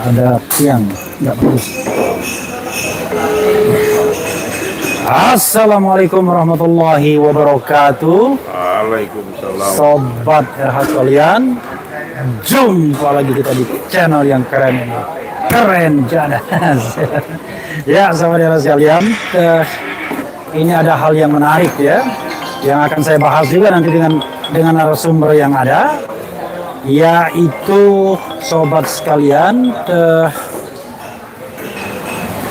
ada tiang nggak bagus. Assalamualaikum warahmatullahi wabarakatuh. Waalaikumsalam. Sobat RH kalian, jumpa lagi kita di channel yang keren ini. Keren Janas. Ya, sobat RH kalian, ini ada hal yang menarik ya, yang akan saya bahas juga nanti dengan narasumber yang ada, yaitu sobat sekalian,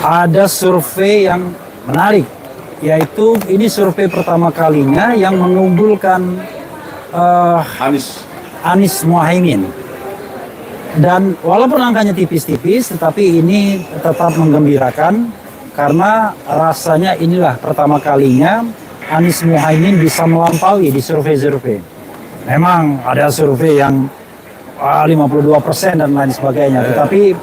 ada survei yang menarik, yaitu ini survei pertama kalinya yang mengunggulkan Anies Mohaimin. Dan walaupun angkanya tipis-tipis, tetapi ini tetap menggembirakan karena rasanya inilah pertama kalinya Anies Mohaimin bisa melampaui di survei-survei. Memang ada survei yang 52% dan lain sebagainya, tetapi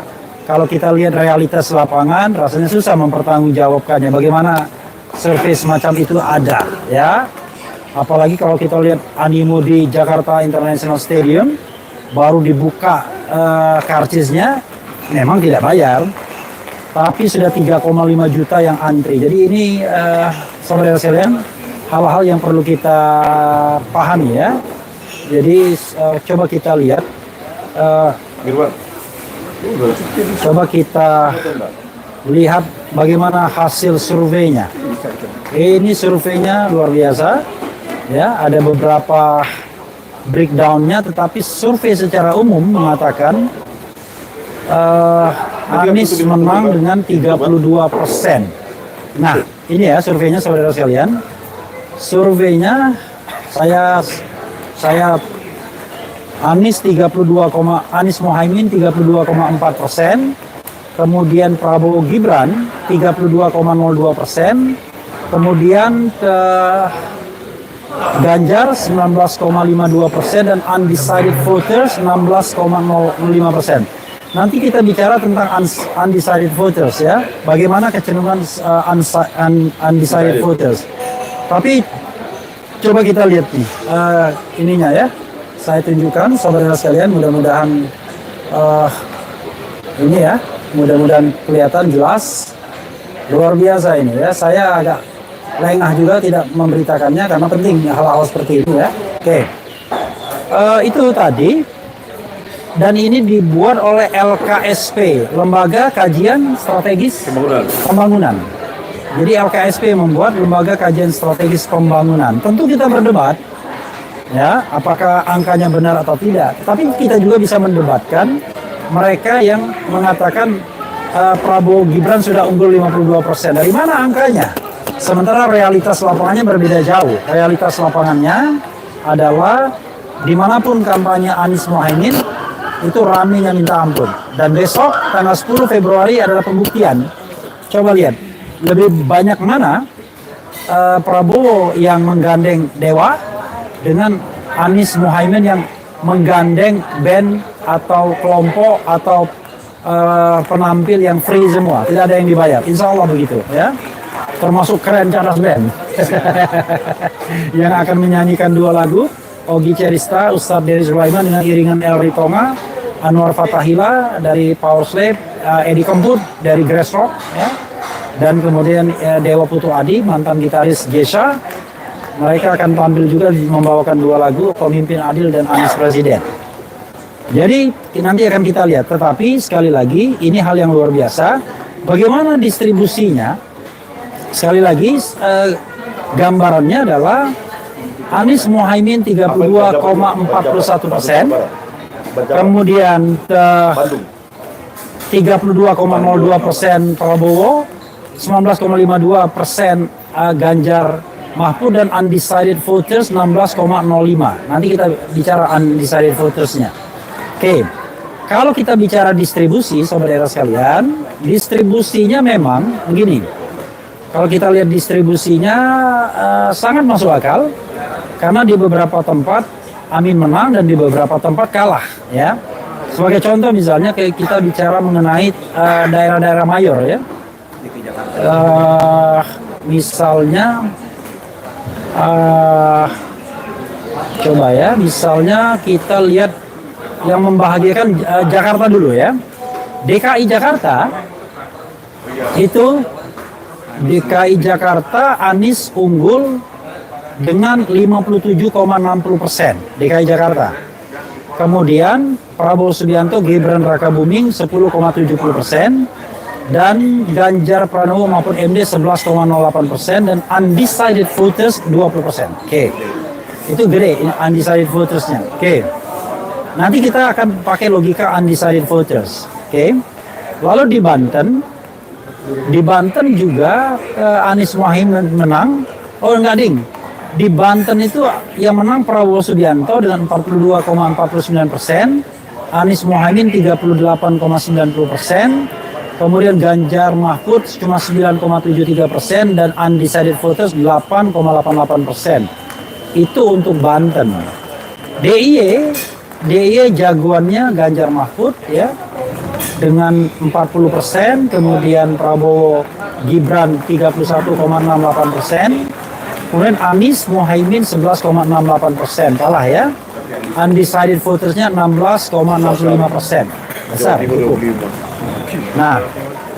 kalau kita lihat realitas lapangan, rasanya susah mempertanggungjawabkannya. Bagaimana survei semacam itu ada, ya? Apalagi kalau kita lihat animo di Jakarta International Stadium, baru dibuka karcisnya, memang tidak bayar, tapi sudah 3,5 juta yang antri. Jadi ini saudara sekalian, hal-hal yang perlu kita pahami ya. Jadi coba kita lihat, coba kita lihat bagaimana hasil surveinya. Ini surveinya luar biasa, ya. Ada beberapa breakdownnya, tetapi survei secara umum mengatakan Anies menang dengan 32%. Nah, ini ya surveinya saudara sekalian. Surveinya saya Anies Anies Mohaimin 32,4%, kemudian Prabowo Gibran 32,02%, kemudian Ganjar 19,52% dan undecided voters 16,05%. Nanti kita bicara tentang undecided voters ya, bagaimana kecenderungan undecided voters. Tapi coba kita lihat nih ininya ya. Saya tunjukkan saudara sekalian, mudah-mudahan ini ya, mudah-mudahan kelihatan jelas. Luar biasa ini ya. Saya agak lengah juga tidak memberitakannya karena penting hal-hal seperti itu ya. Oke. Itu tadi. Dan ini dibuat oleh LKSP, Lembaga Kajian Strategis Pembangunan. Jadi LKSP membuat Lembaga Kajian Strategis Pembangunan. Tentu kita berdebat, ya, apakah angkanya benar atau tidak. Tapi kita juga bisa mendebatkan mereka yang mengatakan Prabowo Gibran sudah unggul 52%. Dari mana angkanya? Sementara realitas lapangannya berbeda jauh. Realitas lapangannya adalah dimanapun kampanye Anies Mohaimin, itu ramenya minta ampun. Dan besok tanggal 10 Februari adalah pembuktian. Coba lihat, lebih banyak mana Prabowo yang menggandeng Dewa dengan Anies Mohaimin yang menggandeng band atau kelompok atau penampil yang free semua, tidak ada yang dibayar. Insya Allah begitu ya. Termasuk Keren Cadas Band yang akan menyanyikan dua lagu, Ogi Cerista, Ustadz Dery Sulaiman dengan iringan El Ritonga, Anwar Fatahila dari Power Slave, Edi Kemput dari Grassrock, ya, dan kemudian Dewa Putu Adi, mantan gitaris Gesha. Mereka akan tampil juga membawakan dua lagu, Pemimpin Adil dan Anies Presiden. Jadi nanti akan kita lihat, tetapi sekali lagi ini hal yang luar biasa. Bagaimana distribusinya? Sekali lagi gambarannya adalah Anies Mohaimin 32,41%, kemudian 32,02% Prabowo, 19,52% Ganjar Mahfud, dan undecided voters 16,05. Nanti kita bicara undecided votersnya. Oke, kalau kita bicara distribusi, saudara sekalian, distribusinya memang begini. Kalau kita lihat distribusinya sangat masuk akal, karena di beberapa tempat Amin menang dan di beberapa tempat kalah, ya. Sebagai contoh misalnya kayak kita bicara mengenai daerah-daerah mayor, ya. Misalnya coba ya, misalnya kita lihat yang membahagiakan Jakarta dulu ya. DKI Jakarta itu DKI Jakarta Anies unggul dengan 57,60% DKI Jakarta. Kemudian Prabowo Subianto, Gibran Rakabuming 10,70% dan Ganjar Pranowo maupun MD 11,08% dan undecided voters 20%. Oke. Itu gede undecided votersnya. Oke. Nanti kita akan pakai logika undecided voters. Oke. Lalu di Banten juga Anies Mohaimin menang. Oh enggak ding. Di Banten itu yang menang Prabowo Subianto dengan 42,49%, Anies Mohaimin 38,90%, kemudian Ganjar Mahfud cuma 9,73% dan undecided voters 8,88%. Itu untuk Banten. DIY jagoannya Ganjar Mahfud ya dengan 40%, kemudian Prabowo Gibran 31,68%. Kemudian Anies Mohaimin 11,68%, kalah ya. Undecided votersnya 16,65%. Besar. Nah,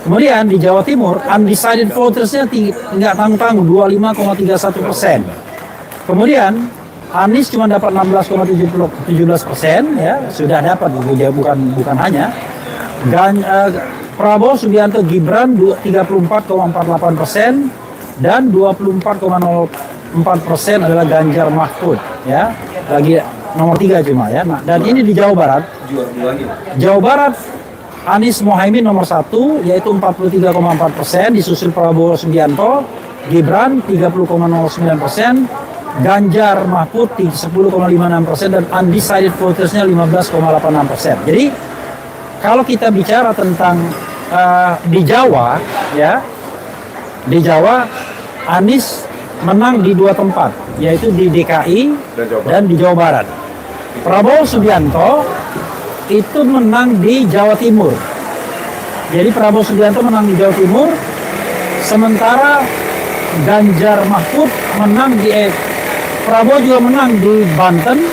kemudian di Jawa Timur undecided votersnya nggak tanggung 25,31%. Kemudian Anies cuma dapat 16,17%, ya sudah dapat bukan hanya. Dan Prabowo Subianto Gibran 34,48%. Dan 24,04% adalah Ganjar Mahfud, ya, lagi nomor 3 cuma ya. Nah, dan ini di Jawa Barat. Jawa Barat Anies Mohaimin nomor 1 yaitu 43,4%, disusul Prabowo Subianto, Gibran 30,09%, Ganjar Mahfud 10,56% dan undecided votersnya 15,86%. Jadi kalau kita bicara tentang di Jawa, ya. Di Jawa, Anies menang di 2 tempat, yaitu di DKI dan di Jawa Barat. Prabowo Subianto itu menang di Jawa Timur. Jadi Prabowo Subianto menang di Jawa Timur, sementara Ganjar Mahfud menang Prabowo juga menang di Banten,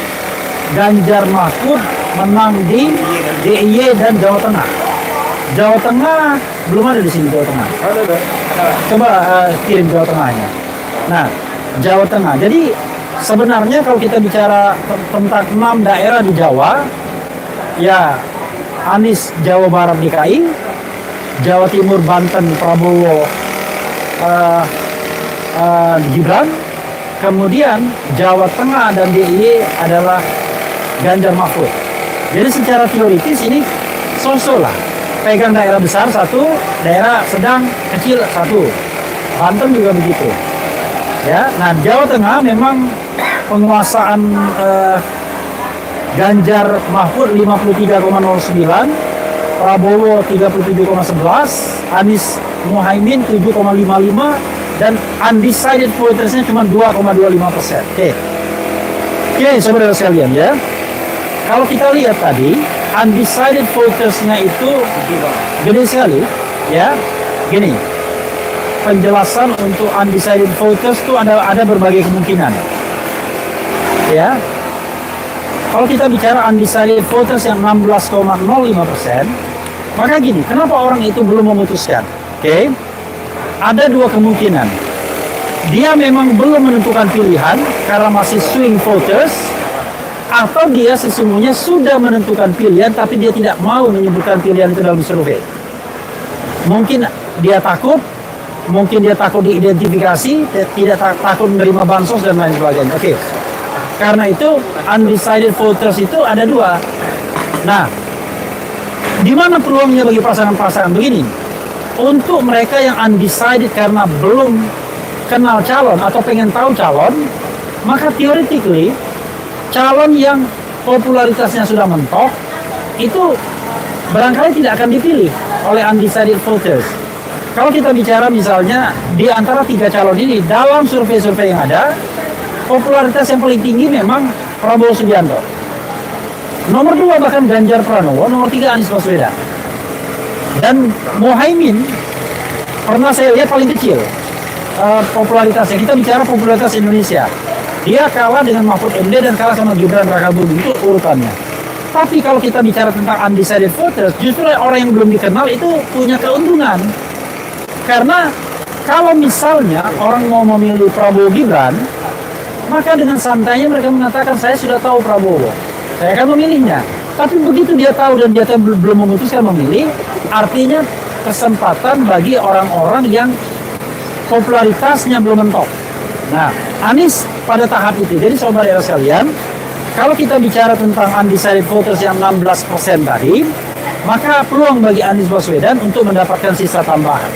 Ganjar Mahfud menang di DIY dan Jawa Tengah. Jawa Tengah belum ada di sini Jawa Tengah. Coba kirim Jawa Tengahnya. Nah, Jawa Tengah. Jadi sebenarnya kalau kita bicara tentang 6 daerah di Jawa, ya Anies Jawa Barat DKI, Jawa Timur Banten Prabowo Gibran, kemudian Jawa Tengah dan DIY adalah Ganjar Mahfud. Jadi secara teoritis ini sosok lah. Pegang daerah besar 1, daerah sedang kecil 1. Banten juga begitu. Ya, nah Jawa Tengah memang penguasaan Ganjar Mahfud 53,09, Prabowo 37,11, Anies Mohaimin 7,55 dan undecided votersnya cuma 2,25%. Oke, saudara sekalian ya. Kalau kita lihat tadi, undecided votersnya itu gede sekali, ya. Gini, penjelasan untuk undecided voters itu ada berbagai kemungkinan, ya. Kalau kita bicara undecided voters yang 16,05%, maka gini, kenapa orang itu belum memutuskan? Oke, ada 2 kemungkinan. Dia memang belum menentukan pilihan karena masih swing voters, atau dia sesungguhnya sudah menentukan pilihan tapi dia tidak mau menyebutkan pilihan itu dalam survei. Mungkin dia takut diidentifikasi, tidak takut menerima bansos dan lain sebagainya. Oke. Karena itu undecided voters itu ada 2. Nah, di mana peluangnya bagi pasangan-pasangan begini? Untuk mereka yang undecided karena belum kenal calon atau pengen tahu calon, maka theoretically calon yang popularitasnya sudah mentok itu barangkali tidak akan dipilih oleh undecided voters. Kalau kita bicara misalnya di antara 3 calon ini, dalam survei-survei yang ada, popularitas yang paling tinggi memang Prabowo Subianto. Nomor 2 bahkan Ganjar Pranowo, nomor 3 Anies Baswedan. Dan Mohaimin pernah saya lihat paling kecil popularitasnya. Kita bicara popularitas Indonesia. Dia kalah dengan Mahfud MD dan kalah sama Gibran Rakabuming, itu urutannya. Tapi kalau kita bicara tentang undecided voters, justru orang yang belum dikenal itu punya keuntungan. Karena kalau misalnya orang mau memilih Prabowo Gibran, maka dengan santainya mereka mengatakan saya sudah tahu Prabowo, saya akan memilihnya. Tapi begitu dia tahu dan dia belum memutuskan memilih, artinya kesempatan bagi orang-orang yang popularitasnya belum mentok. Nah, Anies pada tahap itu. Jadi saudara sekalian, kalau kita bicara tentang undecided voters yang 16% tadi, maka peluang bagi Anies Baswedan untuk mendapatkan sisa tambahan.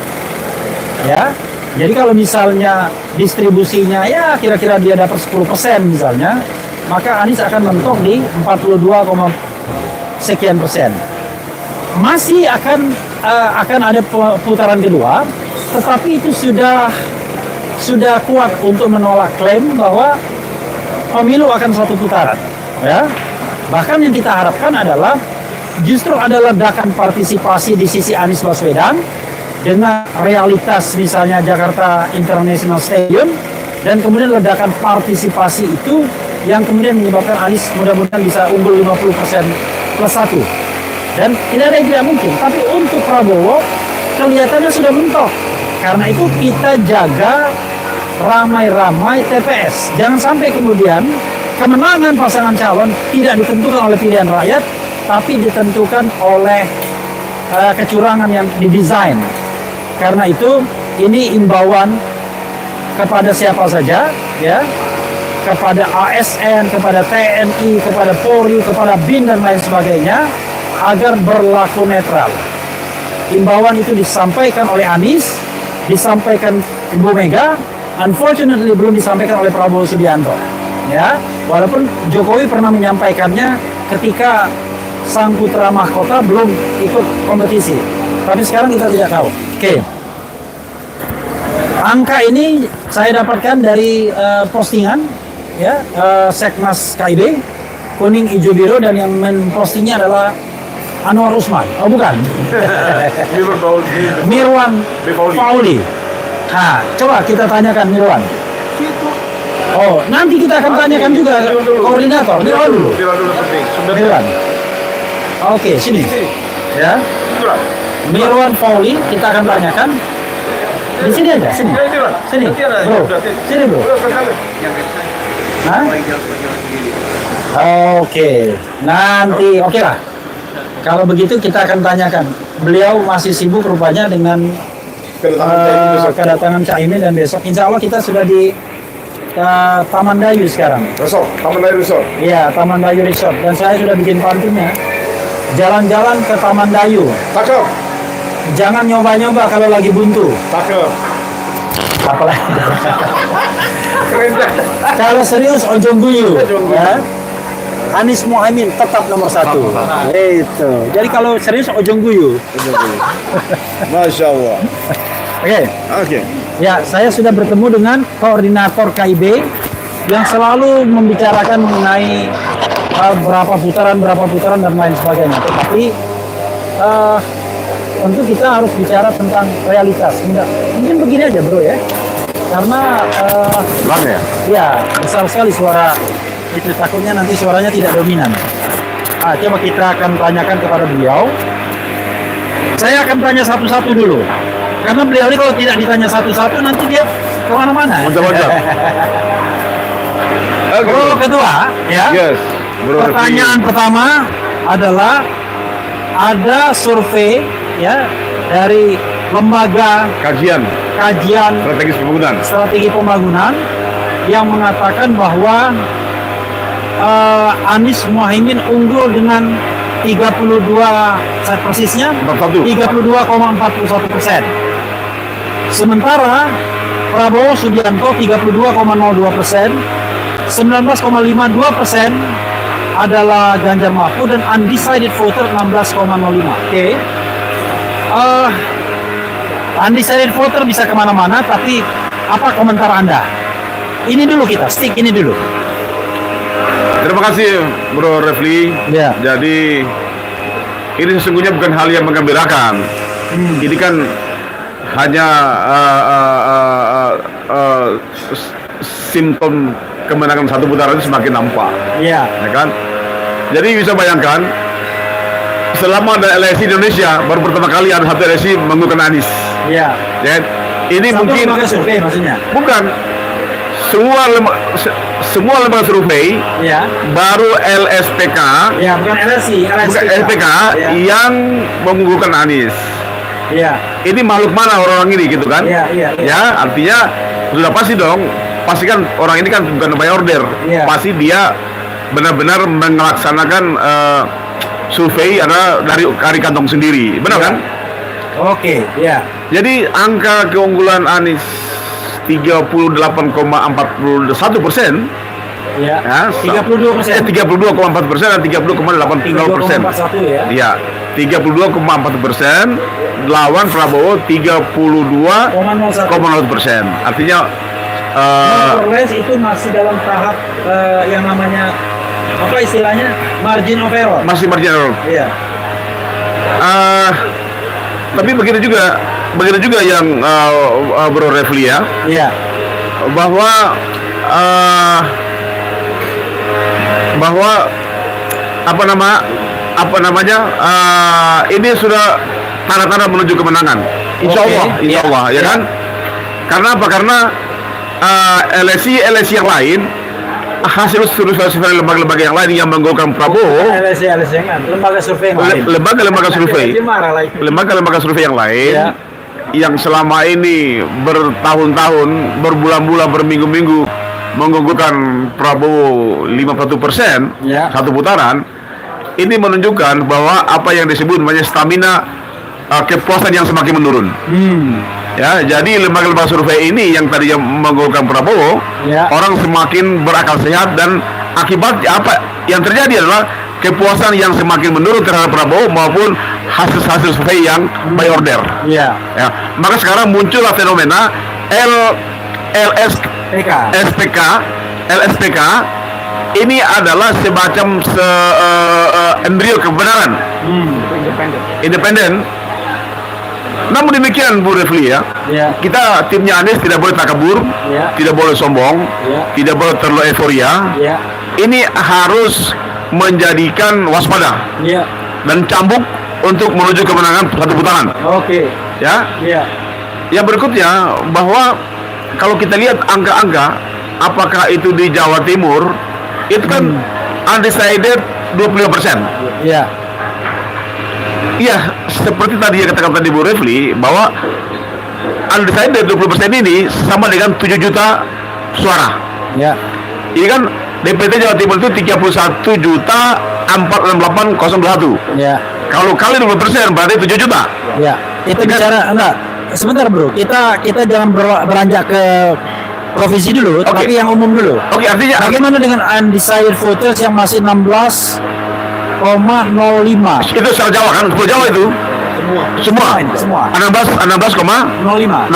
Ya, jadi kalau misalnya distribusinya ya kira-kira dia dapat 10% misalnya, maka Anies akan mentok di 42, sekian persen. Masih akan ada putaran kedua, tetapi itu sudah kuat untuk menolak klaim bahwa pemilu akan satu putaran. Ya, bahkan yang kita harapkan adalah justru ada ledakan partisipasi di sisi Anies Baswedan dengan realitas misalnya Jakarta International Stadium, dan kemudian ledakan partisipasi itu yang kemudian menyebabkan Anies mudah-mudahan bisa unggul 50% plus 1. Dan tidak ada yang tidak mungkin. Tapi untuk Prabowo kelihatannya sudah mentok. Karena itu kita jaga ramai-ramai TPS. Jangan sampai kemudian kemenangan pasangan calon tidak ditentukan oleh pilihan rakyat, tapi ditentukan oleh kecurangan yang didesain. Karena itu ini imbauan kepada siapa saja, ya, kepada ASN, kepada TNI, kepada Polri, kepada BIN dan lain sebagainya, agar berlaku netral. Imbauan itu disampaikan oleh Anies, disampaikan Ibu Mega, unfortunately belum disampaikan oleh Prabowo Subianto. Ya, walaupun Jokowi pernah menyampaikannya ketika sang putra mahkota belum ikut kompetisi. Tapi sekarang kita tidak tahu. Oke. Angka ini saya dapatkan dari postingan ya, Seknas KIB, kuning hijau biru, dan yang mempostingnya adalah Anwar Usman. Oh bukan. Mirwan Pauli. Nah, coba kita tanyakan Mirwan. Oh, nanti kita akan tanyakan juga koordinator. Mirwan dulu. Mirwan. Oke, sini. Ya. Mirwan Pauli kita akan tanyakan. Di sini aja, sini. Sini. Bro. Sini, Bro. Hah? Oke. Nanti oke lah. Kalau begitu kita akan tanyakan. Beliau masih sibuk rupanya dengan kedatangan Caimin, dan besok insya Allah kita sudah di Taman Dayu sekarang. Resort, Taman Dayu Resort. Iya, Taman Dayu Resort. Dan saya sudah bikin pantunnya. Jalan-jalan ke Taman Dayu. Cakep. Jangan nyoba-nyoba kalau lagi buntu. Cakep. Apalagi. Keren dah. Kalau serius ojo guyu. Ya. Anies Mohaimin tetap nomor 1. Itu. Jadi kalau serius ojo guyu. Masya Allah. Oke. Oke. Ya, saya sudah bertemu dengan koordinator KIB yang selalu membicarakan mengenai berapa putaran dan lain sebagainya. Tetapi tentu kita harus bicara tentang realitas. Mungkin begini aja, Bro, ya. Karena ya besar sekali suara itu, takutnya nanti suaranya tidak dominan. Coba kita akan tanyakan kepada beliau. Saya akan tanya satu-satu dulu. Karena beliau ini kalau tidak ditanya satu-satu nanti dia kemana-mana. Mantap. Bro ketua, ya. Yes. Bro, pertanyaan pertama adalah ada survei ya dari lembaga kajian strategi pembangunan yang mengatakan bahwa Anies Mohaimin unggul dengan 32, saya persisnya 32,41%. Sementara Prabowo Subianto 32,02%, 19,52% adalah Ganjar Mahfud, dan undecided voter 16,05. Oke. Undecided voter bisa kemana-mana, tapi apa komentar Anda? Ini dulu kita, stick ini dulu. Terima kasih Bro Refli. Ya. Jadi ini sesungguhnya bukan hal yang menggembirakan. Ini kan hanya simptom kemenangan satu putaran itu semakin nampak. Iya. Ya kan? Jadi bisa bayangkan, selama ada LSI di Indonesia, baru pertama kali ada satu LSI menggunakan Anies. Iya. Ya, ini Satu mungkin lembaga survei maksudnya. bukan semua lembaga survei, Iya. baru LSPK, Ya, bukan LSI, bukan LSPK Ya. yang mengunggulkan Anies. Iya. Ini makhluk mana orang ini gitu kan? Iya, iya, iya. Ya, artinya sudah pasti dong. Pasti kan orang ini kan bukan by order. Iya. Pasti dia benar-benar melaksanakan survei ada dari kantong sendiri. Benar Iya. kan? Oke, ya. Jadi angka keunggulan Anies 38,41%. Ya. Ya, 32%. 32,4% dan 30,80%. 32,41 ya. Ya, 32,4% lawan Prabowo 32,01%. Artinya Progres itu masih dalam tahap yang namanya apa istilahnya margin of error. masih marginal. Iya. Tapi begitu juga yang Bro Refli ya, Iya. bahwa apa namanya ini sudah tanda-tanda menuju kemenangan. Insya Oke, Allah, insya iya, Allah, ya iya. kan? Karena apa? Karena LSI yang lain, hasil survei lembaga-lembaga yang lain yang menggolkan Prabowo, LSI yang kan lembaga survei yang lain. lembaga-lembaga survei, Dia marah lagi. lembaga-lembaga survei yang lain, Ya. yang selama ini bertahun-tahun, berbulan-bulan, berminggu-minggu mengunggulkan Prabowo 51% Ya. satu putaran, ini menunjukkan bahwa apa yang disebut namanya stamina kepuasan yang semakin menurun. Ya, jadi lembaga-lembaga survei ini yang tadi yang mengunggulkan Prabowo, Ya. orang semakin berakal sehat dan akibatnya apa yang terjadi adalah kepuasan yang semakin menurun terhadap Prabowo maupun hasil-hasil survei yang by order. Iya. Ya, maka sekarang muncullah fenomena PK. LSPK ini adalah semacam embrio kebenaran independen. Namun demikian Bu Refli ya, Ya. kita timnya Anies tidak boleh takabur, Ya. tidak boleh sombong, Ya. tidak boleh terlalu euforia. Ya. Ini harus menjadikan waspada Ya. dan cambuk untuk menuju kemenangan satu putaran. Oke. Ya, Ya. yang berikutnya bahwa kalau kita lihat angka-angka, apakah itu di Jawa Timur, itu kan undecided 25%. Ya. Iya, seperti tadi yang katakan tadi Bu Refli, bahwa undecided 20% ini sama dengan 7 juta suara. Ya. Ini kan DPT Jawa Timur itu 31.468.021. Ya. Kalau kali 20% berarti 7 juta. Ya. Kita bicara enggak. Sebentar, Bro. Kita jangan beranjak ke provinsi dulu, Oke. tapi yang umum dulu. Oke, artinya Bagaimana dengan undecided voters yang masih 16,05? itu secara Jawa kan, Pulau Jawa itu semua. 16,05 05.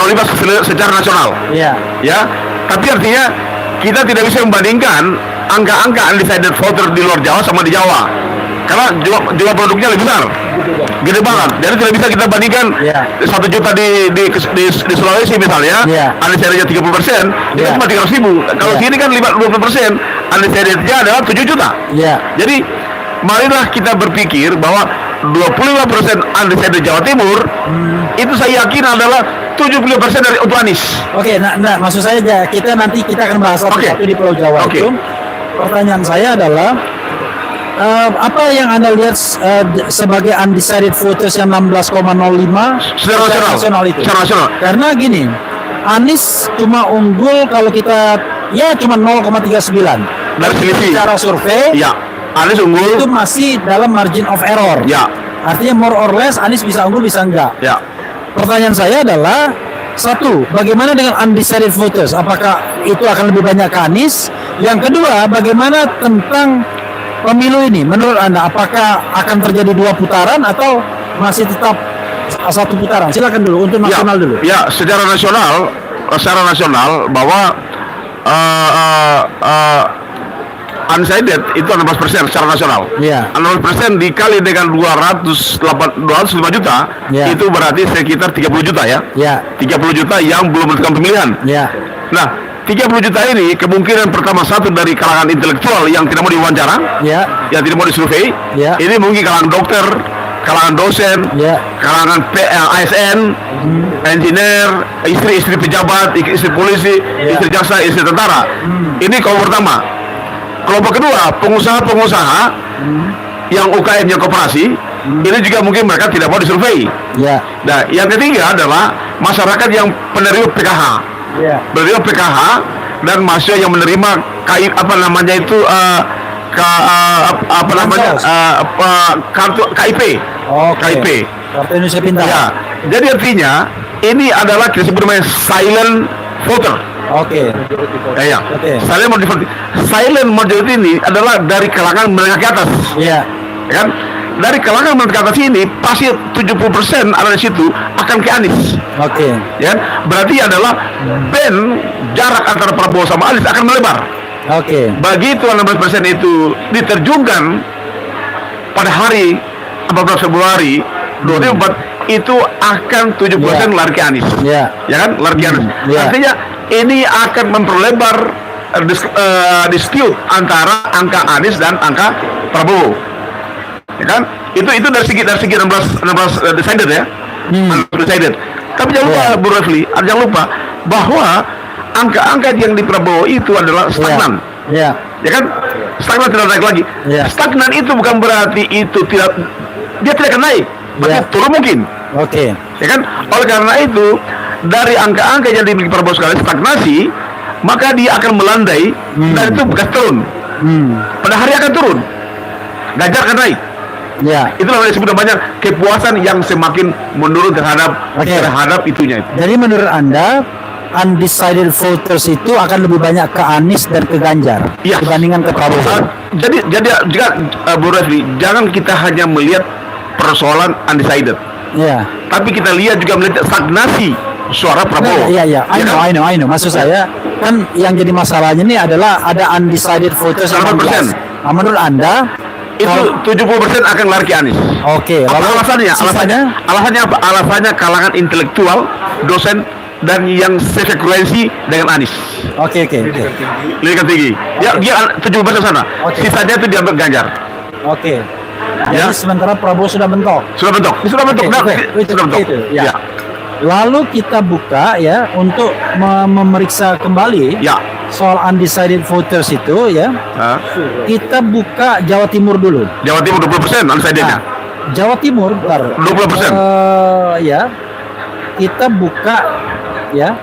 secara nasional. Iya. Ya, tapi artinya kita tidak bisa membandingkan angka-angka undecided voter di luar Jawa sama di Jawa, karena jumlah penduduknya lebih besar, gede banget. Jadi tidak bisa kita bandingkan Iya. 1 juta di Sulawesi misalnya, Iya. undecidednya 30%, itu Iya. cuma 300.000. Kalau Iya. sini kan 20%, undecidednya adalah 7 juta. Iya. Jadi marilah kita berpikir bahwa 25% undecided Jawa Timur itu saya yakin adalah 70% dari untuk Anies. Oke, nah, maksud saya aja, kita akan bahas satu-satu Oke. di Pulau Jawa Oke. itu. Pertanyaan saya adalah apa yang Anda lihat sebagai undecided voters yang 16,05 Secara nasional itu? Secara nasional. Karena gini, Anies cuma unggul kalau kita ya cuma 0,39 Dari selisih. secara survei. Ya, Anies unggul. Itu masih dalam margin of error. Ya. Artinya more or less Anies bisa unggul bisa enggak. Ya. Pertanyaan saya adalah satu, bagaimana dengan undecided voters? Apakah itu akan lebih banyak ke Anies? Yang kedua, bagaimana tentang pemilu ini? Menurut Anda, apakah akan terjadi 2 putaran atau masih tetap 1 putaran? Silakan dulu untuk nasional dulu. Ya, secara nasional bahwa undecided itu 16% secara nasional. Iya. 16% dikali dengan 205 juta, Iya. itu berarti sekitar 30 juta ya. Ya, 30 juta yang belum menentukan pemilihan. ya, Nah, 30 juta ini kemungkinan pertama satu dari kalangan intelektual yang tidak mau diwawancara, Ya. yang tidak mau disurvei. Ya. Ini mungkin kalangan dokter, kalangan dosen, Ya. kalangan ASN, engineer, istri-istri pejabat, istri polisi, istri jaksa, istri tentara. Ini kelompok pertama. Kelompok kedua, pengusaha-pengusaha yang UKM-nya koperasi, ini juga mungkin mereka tidak mau disurvei. Ya. Nah, yang ketiga adalah masyarakat yang penerima PKH. Ya. Menerima PKH dan mahasiswa yang menerima kartu KIP. Oke. KIP. Kartu Indonesia Pintar. Ya. Jadi artinya ini adalah disebut namanya silent voter. Oke. Ya. Oke. Silent majority ini adalah dari kalangan menengah ke atas. Ya. Ya kan? Dari kalangan menengah ke atas ini pasti 70% ada di situ akan ke Anies. Oke. Ya, berarti adalah band jarak antara Prabowo sama Anies akan melebar. Oke. Begitu 16% itu diterjunkan pada hari 14 Februari 2024 itu akan 70% lari ke Anies. Ya. Ya kan, lari ke Anies. Ya. Artinya ini akan memperlebar dispute antara angka Anies dan angka Prabowo. Ya kan? Itu dari segi 16 decided ya. Decided. Tapi jangan lupa Bu Refli, jangan lupa bahwa angka-angka yang di Prabowo itu adalah stagnan. Ya. Ya kan? Stagnan tidak naik lagi. Ya. Stagnan itu bukan berarti itu dia tidak akan naik. Tapi turun mungkin. Oke. Ya kan? Oleh karena itu dari angka-angka yang dimiliki Prabowo sekarang stagnasi, maka dia akan melandai dan itu bekas turun. Pada hari akan turun. Ganjar akan naik. Ya. Itulah yang disebut namanya kepuasan yang semakin menurun terhadap itunya. Jadi menurut Anda undecided voters itu akan lebih banyak ke Anies dan ke Ganjar dibandingkan ke Prabowo. Jadi jika Bu Refli, jangan kita hanya melihat persoalan undecided. Ya. Tapi kita lihat juga melihat stagnasi suara Prabowo. Iya. I know. Maksud saya kan yang jadi masalahnya ini adalah ada undecided voters 8%. Nah, menurut Anda Itu 70% akan lari ke Anies. Oke. Apa Lalu alasannya? sisanya? Alasannya apa? Alasannya kalangan intelektual, dosen dan yang sefrekuensi dengan Anies. Oke. Lihat tinggi. Ya, dia 70% sana. Oke. Sisanya itu diambil Ganjar. Oke. Ya. Jadi sementara Prabowo sudah mentok. Sudah bentuk. Sudah bentuk. Oke, Nah, oke. sudah bentuk. Itu, ya. Ya. Lalu kita buka ya untuk memeriksa kembali Ya. soal undecided voters itu ya. Hah? Kita buka Jawa Timur dulu. Jawa Timur 20% undecidednya. Jawa Timur, bentar. 20%. Ya. Kita buka ya.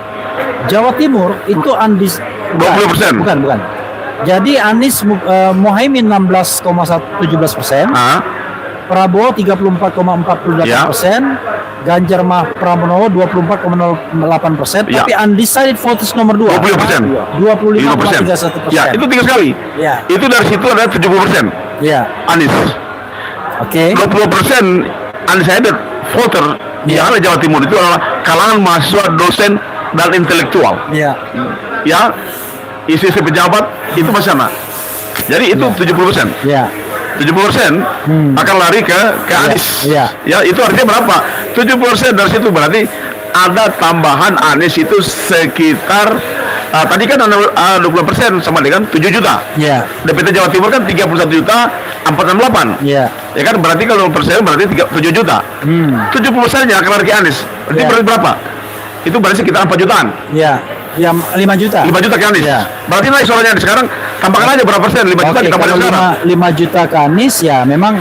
Jawa Timur itu 20%. Bukan. Jadi Anies Muhaimin 16,17%, Ah, Prabowo 34,48%, Ganjar Pranowo 24,08%, Ya. tapi undecided voters nomor 2 20%. 25,31%. Ya, itu tinggi sekali. Ya. Itu dari situ ada 70% Ya. Anies. Oke. 20% undecided voter yang ada di Jawa Timur itu adalah kalangan mahasiswa, dosen dan intelektual. Ya. Ya, isi pejabat itu masih sama. Jadi itu 70%. Ya. 70% akan lari ke Anies. Iya. Ya, itu artinya berapa? 70% dari situ berarti ada tambahan Anies itu sekitar tadi kan 20% sama dengan 7 juta. Ya. DPT Jawa Timur kan 31 juta 468. Ya. Ya kan berarti kalau persen berarti 7 juta. 70%-nya akan lari ke Anies. Berarti Ya. berarti berapa? Itu berarti sekitar 4 jutaan. Ya. Ya 5 juta. 5 juta ke Anies. Ya. Berarti naik suaranya sekarang tambahkan aja berapa persen? 5 juta Oke, kita kalau balik sekarang. 5 juta ke Anies ya memang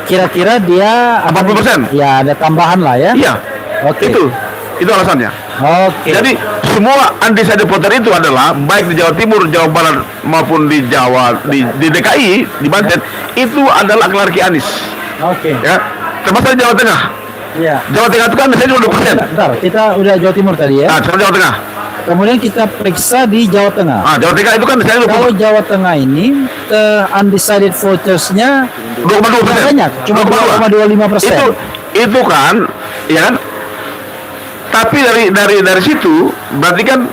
kira-kira dia 40%. Ya ada tambahan lah ya. Iya. Oke. Itu alasannya. Oke. Jadi semua undecided voter itu adalah baik di Jawa Timur, Jawa Barat maupun di di DKI, di Banten itu adalah akan lari ke Anies. Oke. Ya. Termasuk di Jawa Tengah. Ya. Jawa Tengah itu kan misalnya cuma 2%. Bentar, kita udah Jawa Timur tadi ya. Nah, sekarang Jawa Tengah. Kemudian kita periksa di Jawa Tengah. Jawa Tengah itu kan misalnya Kalau Jawa Tengah ini undecided votersnya 2,2%. banyak, cuma 2,25%. Itu kan, ya kan? Tapi dari situ berarti kan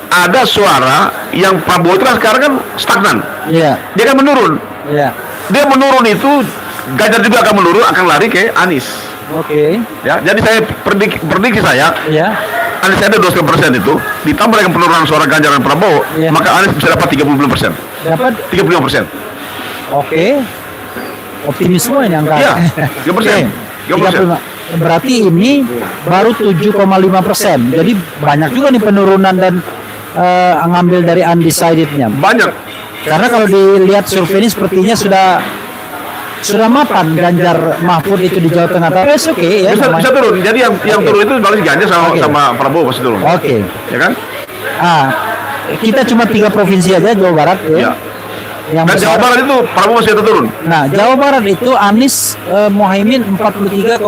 ada suara yang Prabowo itu kan sekarang kan stagnan. Iya. Dia kan menurun. Iya. Dia menurun itu Ganjar juga akan menurun, akan lari ke Anies. Oke. Ya, jadi saya prediksi saya Iya. Anies ada 20% itu ditambah dengan penurunan suara Ganjar dan Prabowo, maka Anies bisa dapat 35%. Dapat 35%. Oke. Optimisme ini angka. Iya, 3%. 35. Berarti ini baru 7,5%. Jadi banyak juga nih penurunan dan ngambil dari undecided-nya. Banyak. Karena kalau dilihat survei ini sepertinya sudah mapan Ganjar Mahfud itu di Jawa Tengah. Tapi oke ya. Bisa turun. Jadi yang turun itu balas Ganjar sama Prabowo pasti turun. Oke. Ya kan? Kita cuma 3 provinsi aja, Jawa Barat ya. Yang dan besar. Jawa Barat itu Prabowo masih turun. Nah, Jawa Barat itu Anies Mohaimin 43,49%.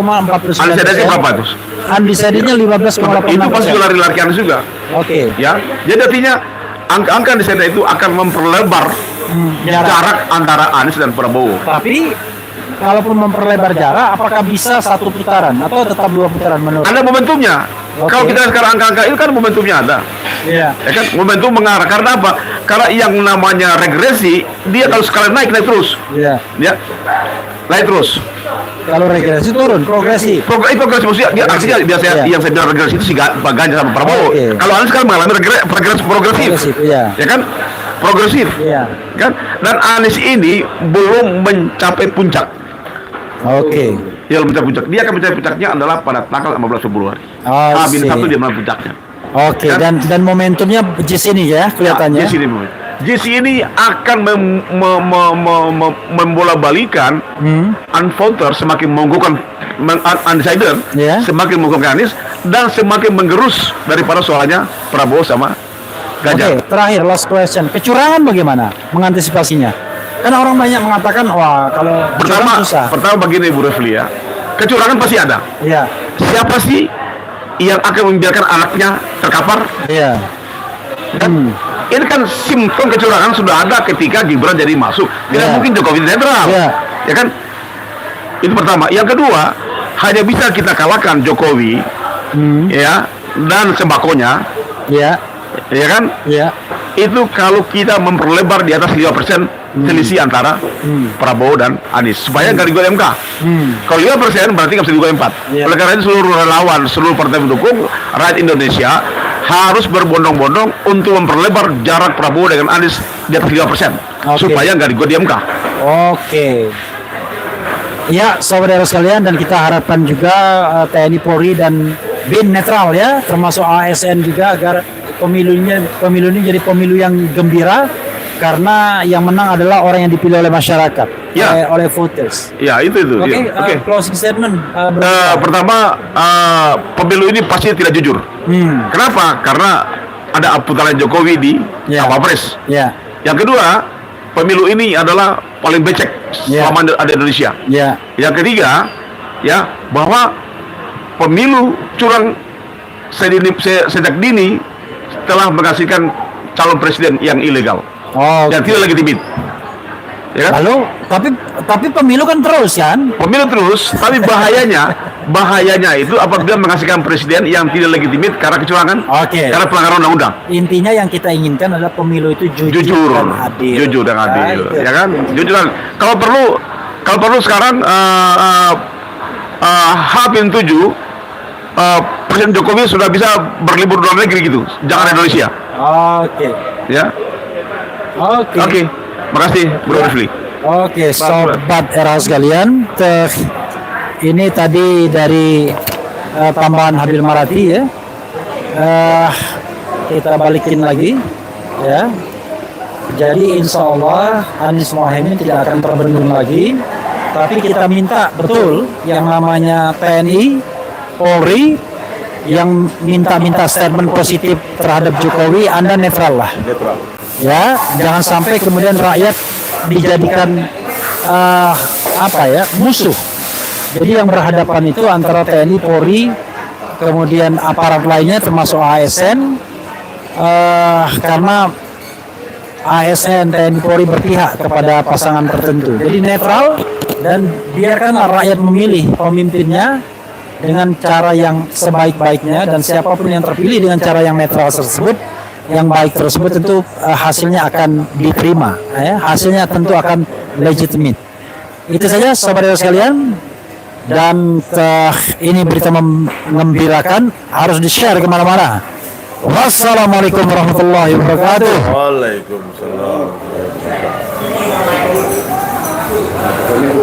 Undecided berapa itu? Undecided-nya 15,86%. Itu pasti lari-lari Anies juga. Oke. Ya. Jadi artinya angka undecided itu akan memperlebar jarak antara Anies dan Prabowo. Tapi kalaupun memperlebar jarak, apakah bisa 1 putaran atau tetap 2 putaran menurut? Ada momentumnya. Kalau kita sekarang angka-angka itu kan momentumnya ada. Iya. Ya kan, momentum mengarah. Karena apa? Karena yang namanya regresi, dia kalau sekali naik terus. Iya. Ya, naik terus. Kalau regresi turun, progresif. Progresif maksudnya, dia artinya biasanya yang saya bilang regresi itu si Ganjar sama Prabowo. Kalau Anies sekarang mengalami progresif. Iya. Ya kan? Progresif. Iya. Kan? Dan Anies ini belum mencapai puncak. Oke. Dia belum mencapai puncak. Dia akan mencapai puncaknya adalah pada tanggal 15 Februari. H-1 dia mencapai puncaknya. Oke, Kan? dan momentumnya JIS ini ya kelihatannya. JIS ini akan membola-balikan unvoter, semakin mengunggulkan undecided, semakin mengunggulkan Anies, dan semakin menggerus daripada suaranya Prabowo sama Ganjar. Oke, terakhir last question. Kecurangan bagaimana mengantisipasinya? Karena orang banyak mengatakan, wah kalau kecurangan susah. Pertama begini Bu Refli ya, kecurangan pasti ada. Iya. Siapa sih yang akan membiarkan anaknya terkapar? Iya. Ini kan simptom kecurangan sudah ada ketika Gibran jadi masuk. Tidak mungkin Jokowi netral. Ya kan? Itu pertama. Yang kedua, hanya bisa kita kalahkan Jokowi, ya, dan sembakonya. Ya kan? Itu kalau kita memperlebar di atas 5% selisih antara Prabowo dan Anies supaya nggak digoda MK. Kalau 5% berarti nggak bisa digoda 4. Oleh karena itu seluruh relawan, seluruh partai pendukung rakyat Indonesia harus berbondong-bondong untuk memperlebar jarak Prabowo dengan Anies di atas 5% supaya nggak digoda MK. Oke. Ya, saudara sekalian, dan kita harapkan juga TNI Polri dan BIN netral ya, termasuk ASN juga, agar pemilu ini jadi pemilu yang gembira karena yang menang adalah orang yang dipilih oleh masyarakat, oleh voters. Ya, itu. Oke. Closing statement. Pertama, pemilu ini pasti tidak jujur. Kenapa? Karena ada putaran Jokowi di Wapres. Yang kedua, pemilu ini adalah paling becek selama ada Indonesia. Yang ketiga, ya, bahwa pemilu curang sejak dini telah menghasilkan calon presiden yang ilegal, yang tidak legitimit. Ya kan? Lalu, tapi pemilu kan terus kan? Pemilu terus, tapi bahayanya itu apabila menghasilkan presiden yang tidak legitimit karena kecurangan, karena pelanggaran undang-undang. Intinya yang kita inginkan adalah pemilu itu jujur dan adil. Ya kan? Jujur dan kalau perlu sekarang H-7 Presiden Jokowi sudah bisa berlibur luar negeri gitu, jangan Indonesia. Ya. Oke. Makasih, Bro Refli. Oke, sobat era sekalian, ini tadi dari tambahan Habil Marati ya. Kita balikin lagi ya. Jadi insya Allah Anies Mohaimin tidak akan terbendung lagi. Tapi kita minta betul yang namanya TNI, Polri, yang minta statement positif terhadap Jokowi, Anda netral lah. Ya, jangan sampai kemudian rakyat dijadikan musuh. Jadi yang berhadapan itu antara TNI, Polri, kemudian aparat lainnya termasuk ASN, karena ASN, TNI, Polri berpihak kepada pasangan tertentu. Jadi netral dan biarkanlah rakyat memilih pemimpinnya dengan cara yang sebaik-baiknya, dan siapapun yang terpilih dengan cara yang netral tersebut, yang baik tersebut, tentu hasilnya akan diterima, hasilnya tentu akan legitimate. Itu saja saudara sekalian, Dan ini berita mengembirakan, harus di-share kemana-mana. Wassalamualaikum warahmatullahi wabarakatuh. Waalaikumsalam.